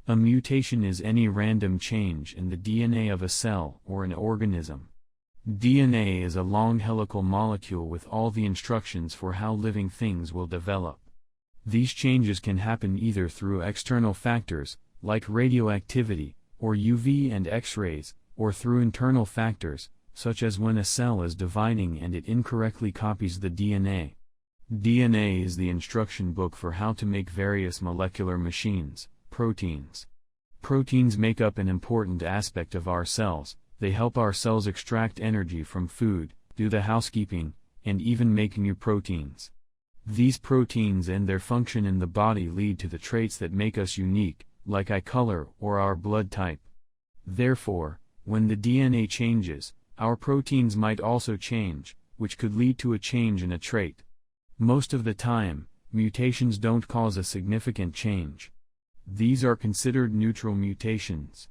A mutation is any random change in the DNA of a cell or an organism. DNA is a long helical molecule with all the instructions for how living things will develop. These changes can happen either through external factors, like radioactivity, or UV and X-rays, or through internal factors, such as when a cell is dividing and it incorrectly copies the DNA. DNA is the instruction book for how to make various molecular machines, proteins. Proteins make up an important aspect of our cells. They help our cells extract energy from food, do the housekeeping, and even make new proteins. These proteins and their function in the body lead to the traits that make us unique, like eye color or our blood type. Therefore, when the DNA changes, our proteins might also change, which could lead to a change in a trait. Most of the time, mutations don't cause a significant change. These are considered neutral mutations.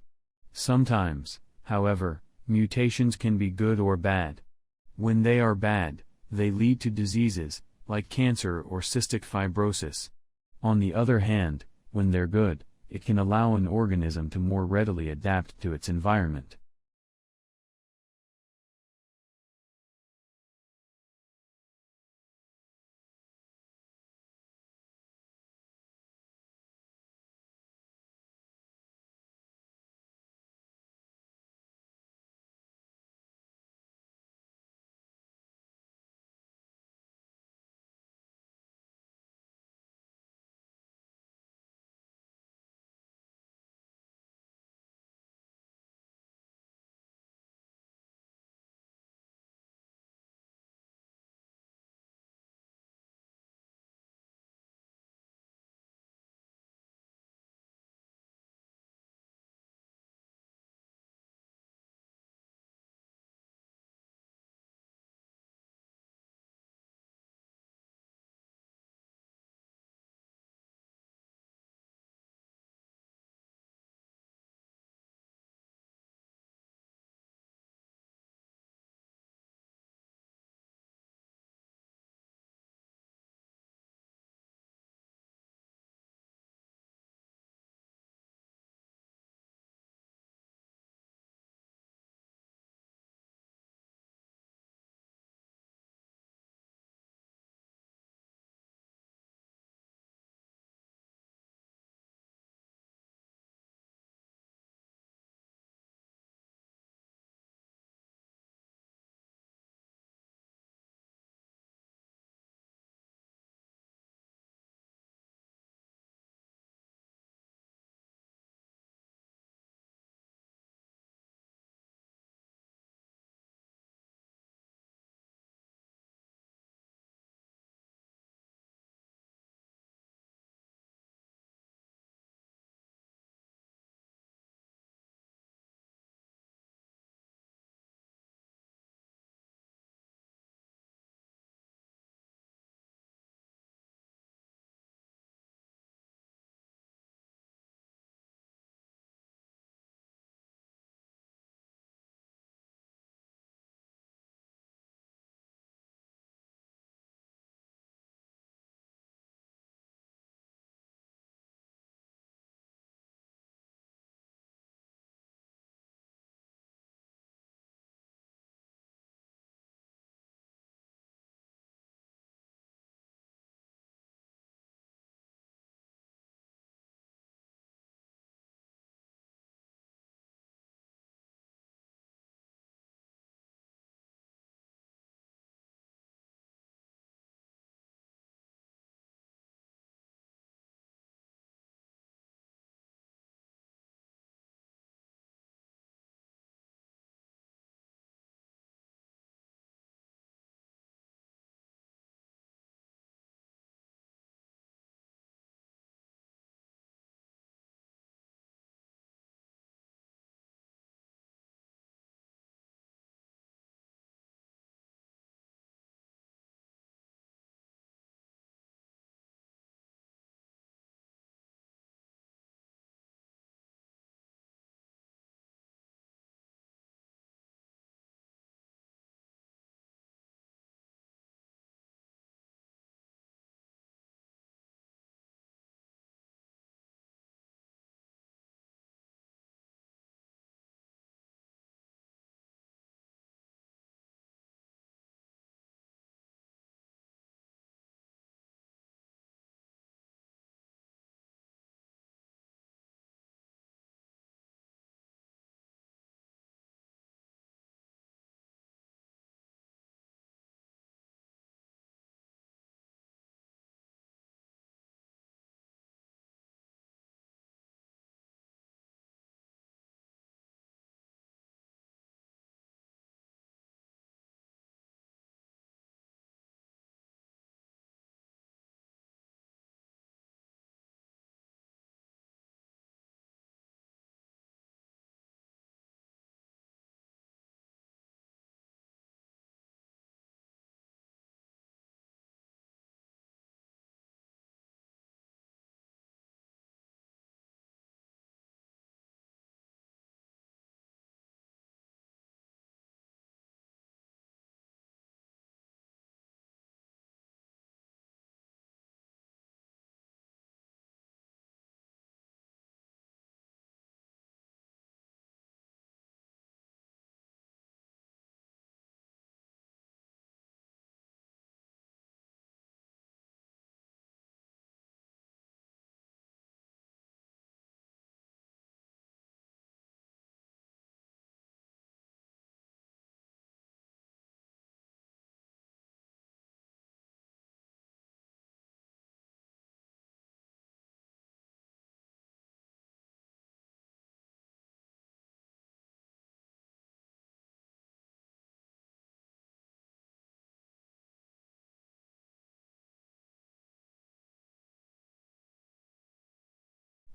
Sometimes, however, mutations can be good or bad. When they are bad, they lead to diseases, like cancer or cystic fibrosis. On the other hand, when they're good, it can allow an organism to more readily adapt to its environment.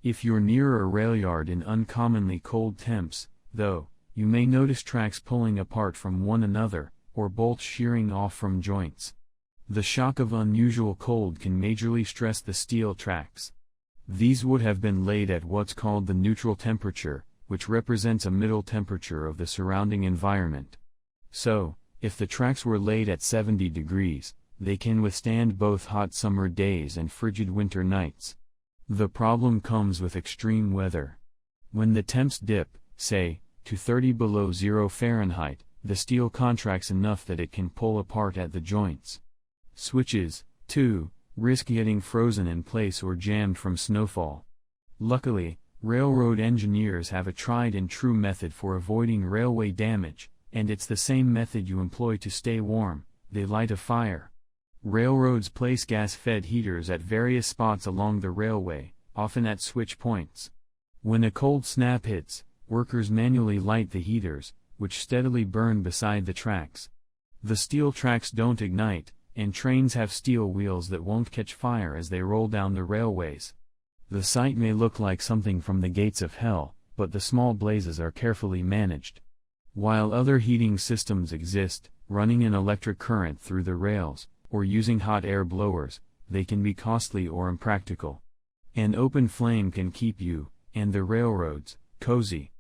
If you're near a rail yard in uncommonly cold temps, though, you may notice tracks pulling apart from one another, or bolts shearing off from joints. The shock of unusual cold can majorly stress the steel tracks. These would have been laid at what's called the neutral temperature, which represents a middle temperature of the surrounding environment. So, if the tracks were laid at 70 degrees, they can withstand both hot summer days and frigid winter nights. The problem comes with extreme weather. When the temps dip, say, to 30 below 0 Fahrenheit, the steel contracts enough that it can pull apart at the joints. Switches, too, risk getting frozen in place or jammed from snowfall. Luckily, railroad engineers have a tried-and-true method for avoiding railway damage, and it's the same method you employ to stay warm: they light a fire. Railroads place gas-fed heaters at various spots along the railway, often at switch points. When a cold snap hits, workers manually light the heaters, which steadily burn beside the tracks. The steel tracks don't ignite, and trains have steel wheels that won't catch fire as they roll down the railways. The sight may look like something from the gates of hell, but the small blazes are carefully managed. While other heating systems exist, running an electric current through the rails, or using hot air blowers, they can be costly or impractical. An open flame can keep you, and the railroads, cozy.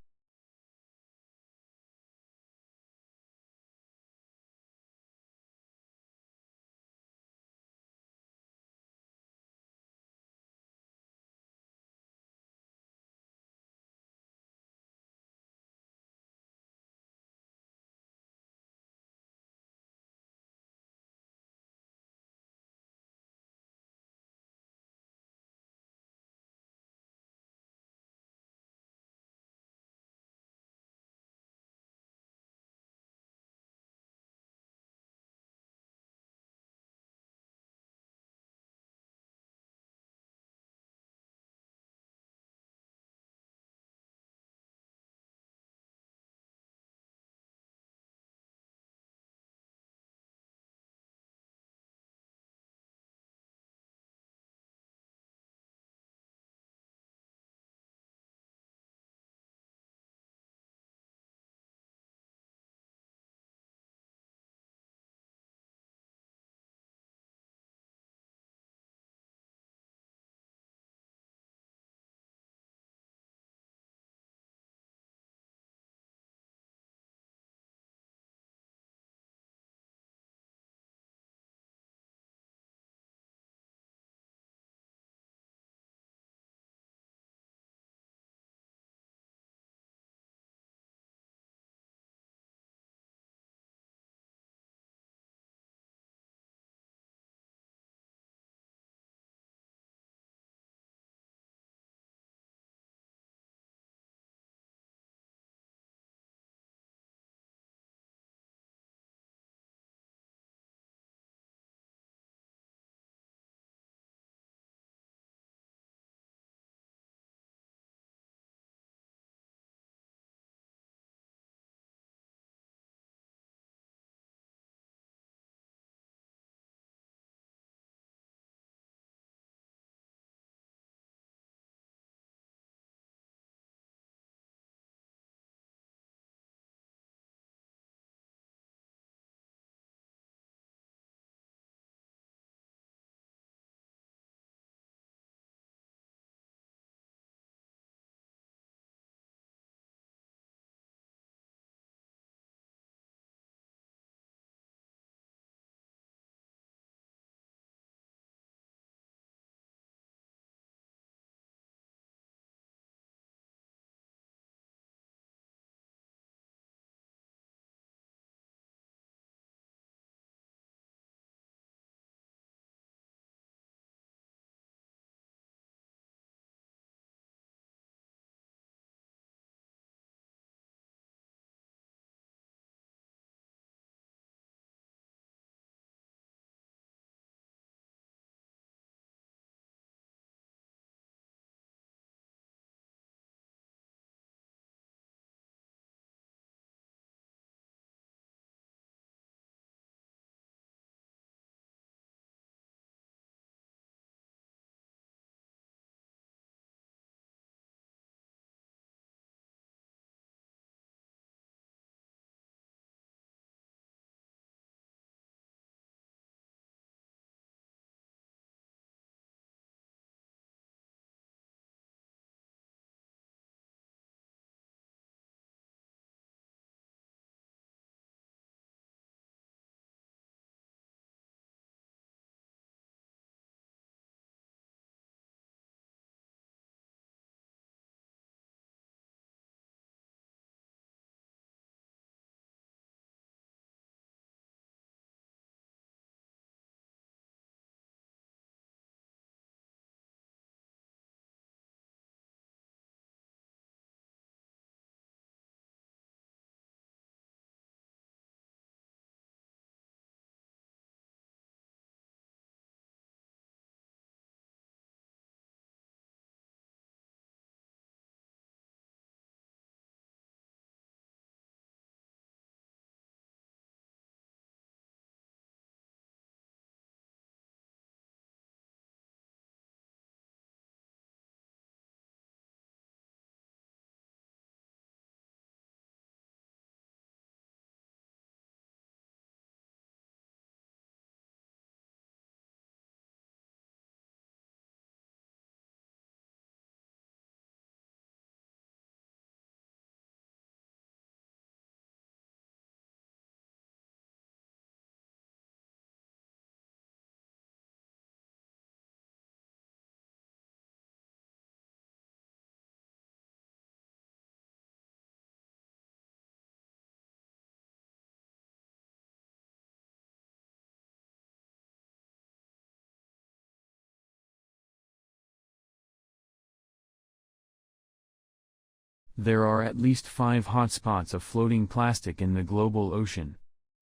There are at least 5 hotspots of floating plastic in the global ocean.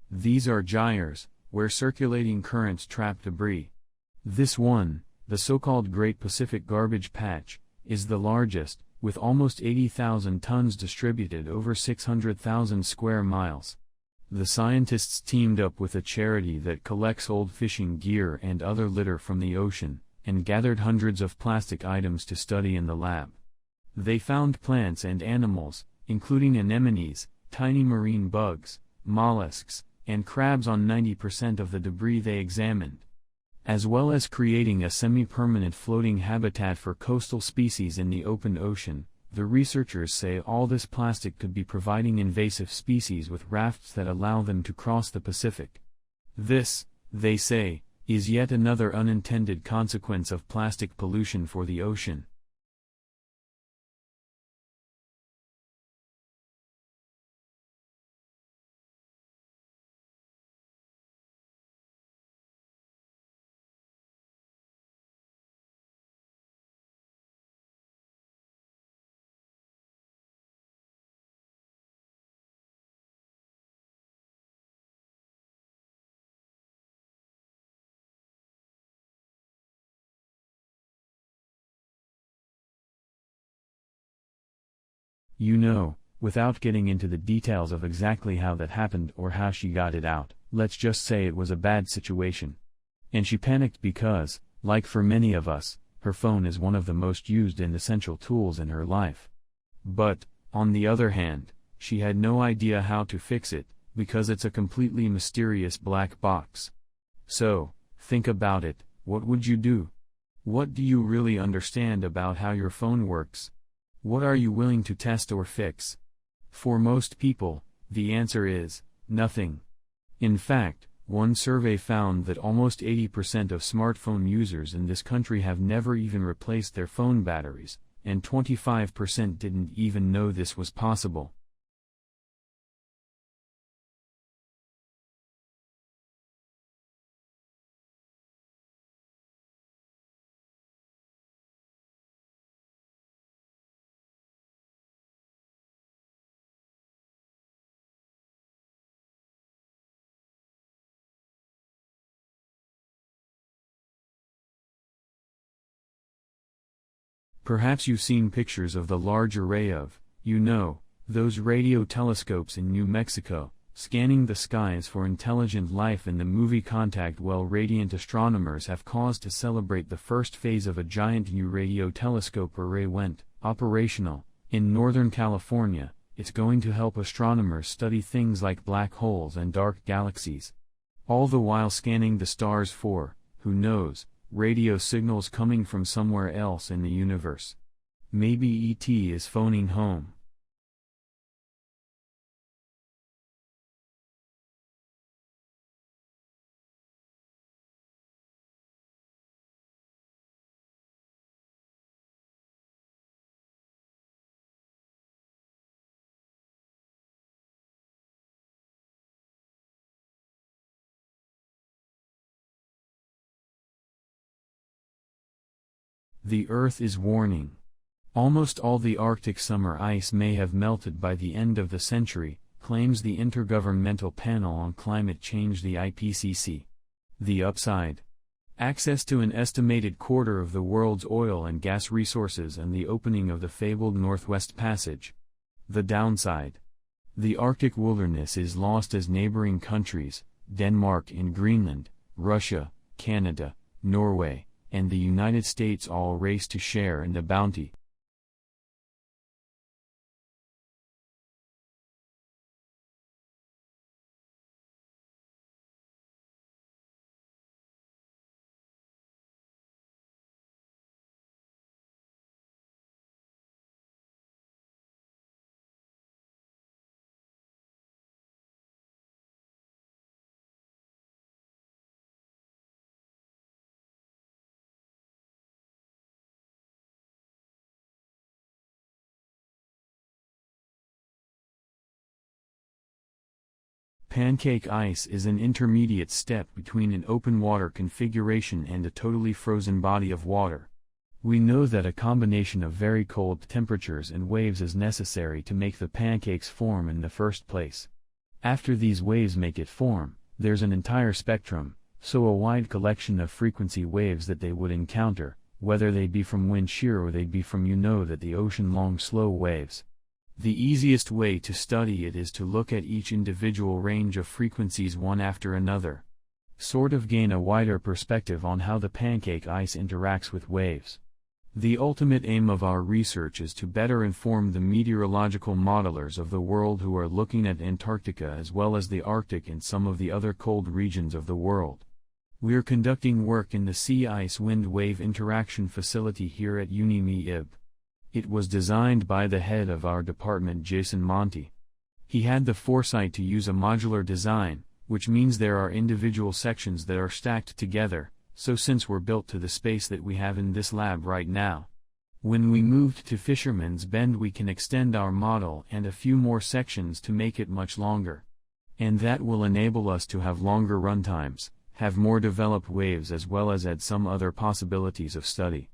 These are gyres, where circulating currents trap debris. This one, the so-called Great Pacific Garbage Patch, is the largest, with almost 80,000 tons distributed over 600,000 square miles. The scientists teamed up with a charity that collects old fishing gear and other litter from the ocean, and gathered hundreds of plastic items to study in the lab. They found plants and animals, including anemones, tiny marine bugs, mollusks, and crabs on 90% of the debris they examined. As well as creating a semi-permanent floating habitat for coastal species in the open ocean, the researchers say all this plastic could be providing invasive species with rafts that allow them to cross the Pacific. This, they say, is yet another unintended consequence of plastic pollution for the ocean. You know, without getting into the details of exactly how that happened or how she got it out, let's just say it was a bad situation. And she panicked because, like for many of us, her phone is one of the most used and essential tools in her life. But, on the other hand, she had no idea how to fix it, because it's a completely mysterious black box. So, think about it, what would you do? What do you really understand about how your phone works? What are you willing to test or fix? For most people, the answer is nothing. In fact, one survey found that almost 80% of smartphone users in this country have never even replaced their phone batteries, and 25% didn't even know this was possible. Perhaps you've seen pictures of the large array of, those radio telescopes in New Mexico, scanning the skies for intelligent life in the movie Contact. Well, radiant astronomers have cause to celebrate the first phase of a giant new radio telescope array went operational in Northern California. It's going to help astronomers study things like black holes and dark galaxies, all the while scanning the stars for, who knows, radio signals coming from somewhere else in the universe. Maybe E.T. is phoning home. The Earth is warning. Almost all the Arctic summer ice may have melted by the end of the century, claims the Intergovernmental Panel on Climate Change, the IPCC. The upside: access to an estimated quarter of the world's oil and gas resources and the opening of the fabled Northwest Passage. The downside: the Arctic wilderness is lost as neighboring countries, Denmark and Greenland, Russia, Canada, Norway, and the United States all race to share in the bounty. Pancake ice is an intermediate step between an open water configuration and a totally frozen body of water. We know that a combination of very cold temperatures and waves is necessary to make the pancakes form in the first place. After these waves make it form, there's an entire spectrum, so a wide collection of frequency waves that they would encounter, whether they be from wind shear or they be from that the ocean long slow waves. The easiest way to study it is to look at each individual range of frequencies one after another. Sort of gain a wider perspective on how the pancake ice interacts with waves. The ultimate aim of our research is to better inform the meteorological modelers of the world who are looking at Antarctica as well as the Arctic and some of the other cold regions of the world. We are conducting work in the Sea Ice Wind Wave Interaction Facility here at UniME-IB. It was designed by the head of our department, Jason Monti. He had the foresight to use a modular design, which means there are individual sections that are stacked together, so since we're built to the space that we have in this lab right now. When we moved to Fisherman's Bend we can extend our model and a few more sections to make it much longer. And that will enable us to have longer runtimes, have more developed waves as well as add some other possibilities of study.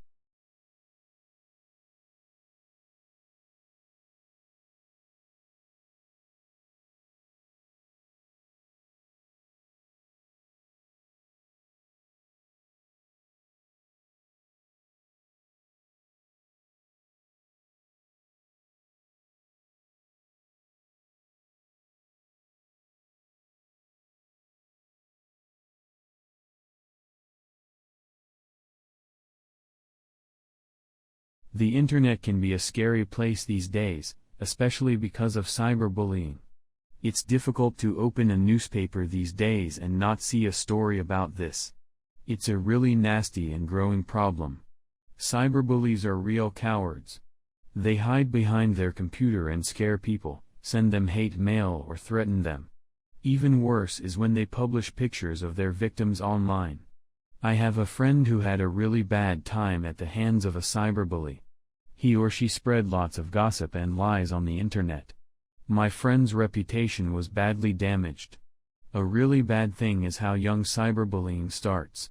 The internet can be a scary place these days, especially because of cyberbullying. It's difficult to open a newspaper these days and not see a story about this. It's a really nasty and growing problem. Cyberbullies are real cowards. They hide behind their computer and scare people, send them hate mail or threaten them. Even worse is when they publish pictures of their victims online. I have a friend who had a really bad time at the hands of a cyberbully. He or she spread lots of gossip and lies on the internet. My friend's reputation was badly damaged. A really bad thing is how young cyberbullying starts.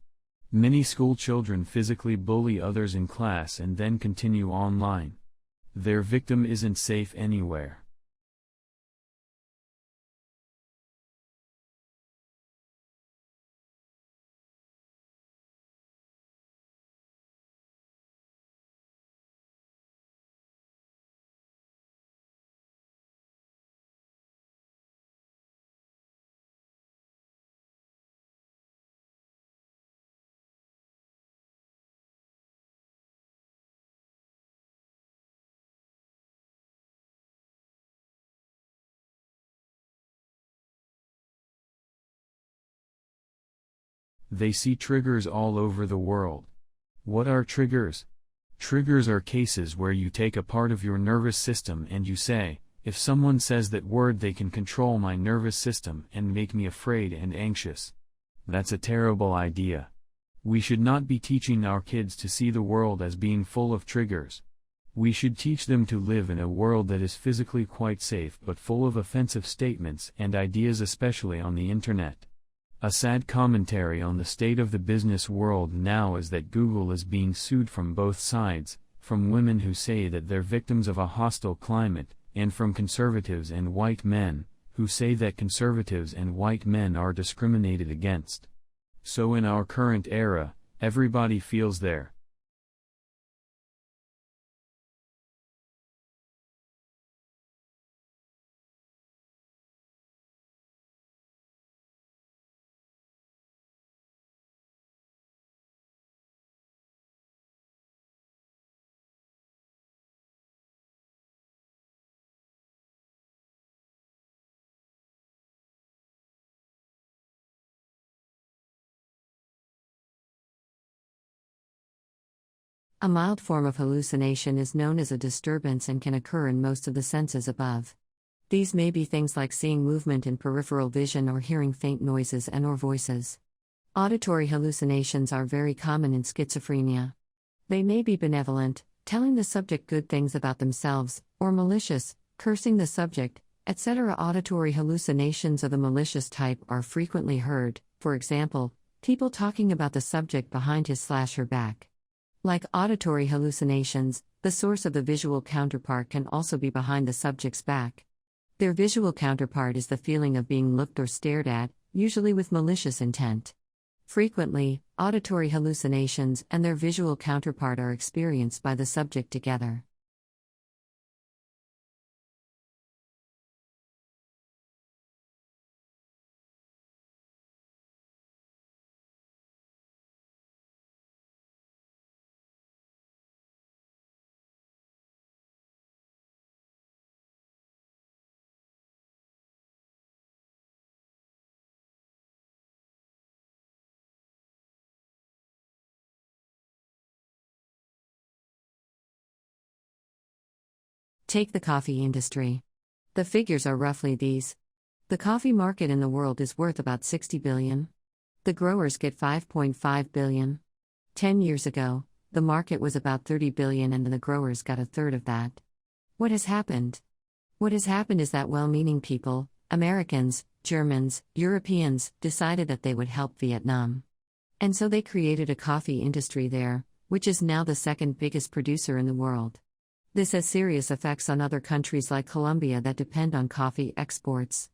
Many school children physically bully others in class and then continue online. Their victim isn't safe anywhere. They see triggers all over the world. What are triggers? Triggers are cases where you take a part of your nervous system and you say, if someone says that word they can control my nervous system and make me afraid and anxious. That's a terrible idea. We should not be teaching our kids to see the world as being full of triggers. We should teach them to live in a world that is physically quite safe but full of offensive statements and ideas, especially on the internet. A sad commentary on the state of the business world now is that Google is being sued from both sides, from women who say that they're victims of a hostile climate, and from conservatives and white men, who say that conservatives and white men are discriminated against. So in our current era, everybody feels there. A mild form of hallucination is known as a disturbance and can occur in most of the senses above. These may be things like seeing movement in peripheral vision or hearing faint noises and/or voices. Auditory hallucinations are very common in schizophrenia. They may be benevolent, telling the subject good things about themselves, or malicious, cursing the subject, etc. Auditory hallucinations of the malicious type are frequently heard, for example, people talking about the subject behind his/her back. Like auditory hallucinations, the source of the visual counterpart can also be behind the subject's back. Their visual counterpart is the feeling of being looked or stared at, usually with malicious intent. Frequently, auditory hallucinations and their visual counterpart are experienced by the subject together. Take the coffee industry. The figures are roughly these. The coffee market in the world is worth about 60 billion. The growers get 5.5 billion. 10 years ago, the market was about 30 billion and the growers got a third of that. What has happened? What has happened is that well-meaning people, Americans, Germans, Europeans, decided that they would help Vietnam. And so they created a coffee industry there, which is now the second biggest producer in the world. This has serious effects on other countries like Colombia that depend on coffee exports.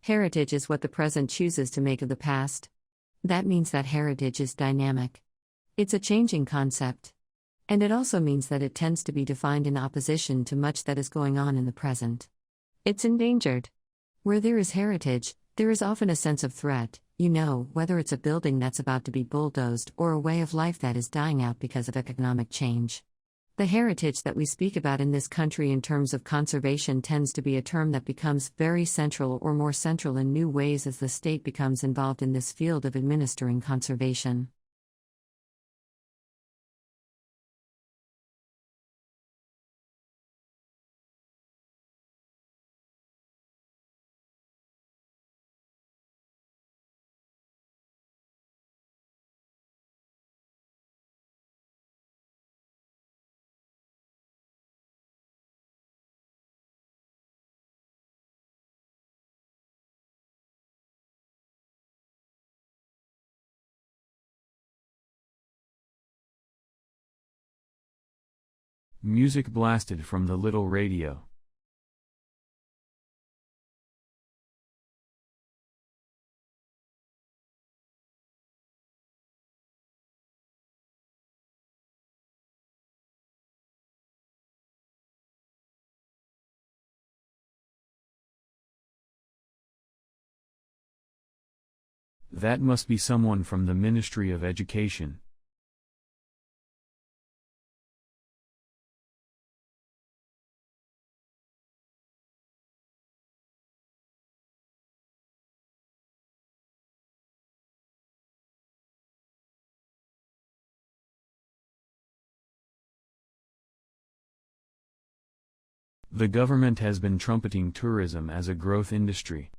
Heritage is what the present chooses to make of the past. That means that heritage is dynamic. It's a changing concept. And it also means that it tends to be defined in opposition to much that is going on in the present. It's endangered. Where there is heritage, there is often a sense of threat, whether it's a building that's about to be bulldozed or a way of life that is dying out because of economic change. The heritage that we speak about in this country in terms of conservation tends to be a term that becomes very central or more central in new ways as the state becomes involved in this field of administering conservation. Music blasted from the little radio. That must be someone from the Ministry of Education. The government has been trumpeting tourism as a growth industry.